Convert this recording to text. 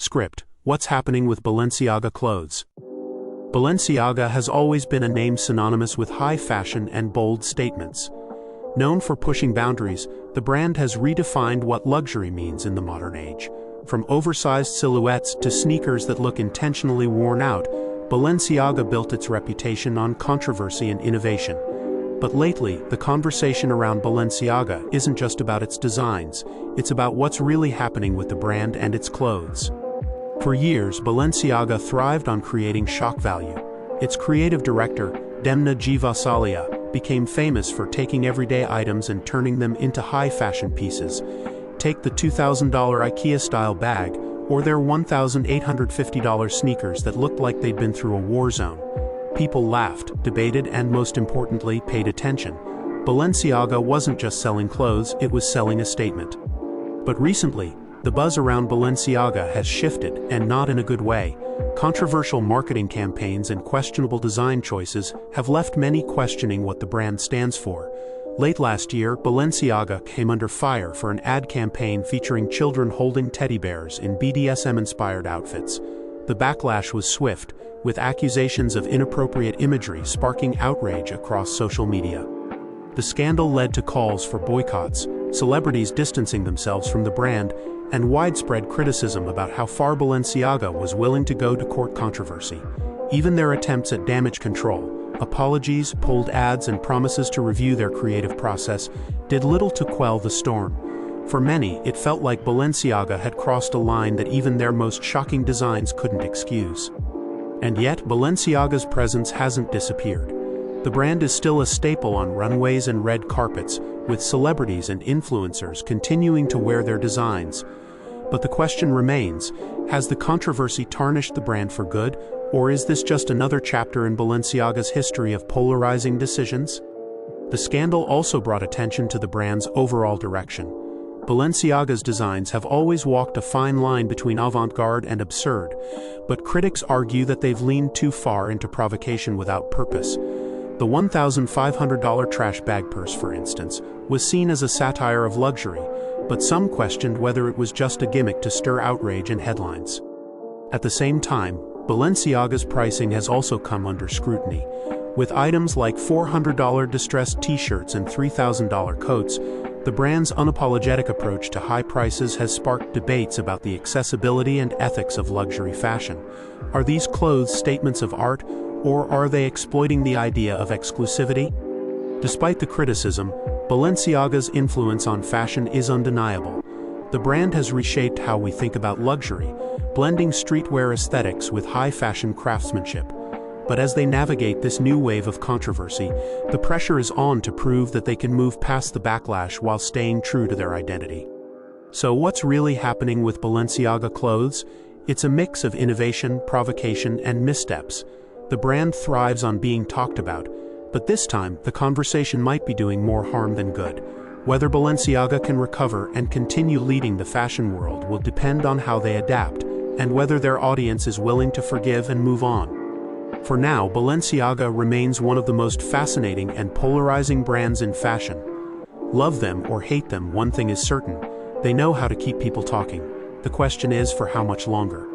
Script: What's happening with Balenciaga clothes? Balenciaga has always been a name synonymous with high fashion and bold statements. Known for pushing boundaries, the brand has redefined what luxury means in the modern age. From oversized silhouettes to sneakers that look intentionally worn out, Balenciaga built its reputation on controversy and innovation. But lately, the conversation around Balenciaga isn't just about its designs, it's about what's really happening with the brand and its clothes. For years, Balenciaga thrived on creating shock value. Its creative director, Demna Gvasalia, became famous for taking everyday items and turning them into high-fashion pieces. Take the $2,000 IKEA-style bag, or their $1,850 sneakers that looked like they'd been through a war zone. People laughed, debated, and most importantly, paid attention. Balenciaga wasn't just selling clothes, it was selling a statement. But recently, the buzz around Balenciaga has shifted, and not in a good way. Controversial marketing campaigns and questionable design choices have left many questioning what the brand stands for. Late last year, Balenciaga came under fire for an ad campaign featuring children holding teddy bears in BDSM-inspired outfits. The backlash was swift, with accusations of inappropriate imagery sparking outrage across social media. The scandal led to calls for boycotts, celebrities distancing themselves from the brand, and widespread criticism about how far Balenciaga was willing to go to court controversy. Even their attempts at damage control, apologies, pulled ads, and promises to review their creative process did little to quell the storm. For many, it felt like Balenciaga had crossed a line that even their most shocking designs couldn't excuse. And yet, Balenciaga's presence hasn't disappeared. The brand is still a staple on runways and red carpets, with celebrities and influencers continuing to wear their designs. But the question remains, has the controversy tarnished the brand for good, or is this just another chapter in Balenciaga's history of polarizing decisions? The scandal also brought attention to the brand's overall direction. Balenciaga's designs have always walked a fine line between avant-garde and absurd, but critics argue that they've leaned too far into provocation without purpose. The $1,500 trash bag purse, for instance, was seen as a satire of luxury, but some questioned whether it was just a gimmick to stir outrage and headlines. At the same time, Balenciaga's pricing has also come under scrutiny. With items like $400 distressed t-shirts and $3,000 coats, the brand's unapologetic approach to high prices has sparked debates about the accessibility and ethics of luxury fashion. Are these clothes statements of art, or are they exploiting the idea of exclusivity? Despite the criticism, Balenciaga's influence on fashion is undeniable. The brand has reshaped how we think about luxury, blending streetwear aesthetics with high-fashion craftsmanship. But as they navigate this new wave of controversy, the pressure is on to prove that they can move past the backlash while staying true to their identity. So what's really happening with Balenciaga clothes? It's a mix of innovation, provocation, and missteps. The brand thrives on being talked about, but this time, the conversation might be doing more harm than good. Whether Balenciaga can recover and continue leading the fashion world will depend on how they adapt, and whether their audience is willing to forgive and move on. For now, Balenciaga remains one of the most fascinating and polarizing brands in fashion. Love them or hate them, one thing is certain: they know how to keep people talking. The question is, for how much longer?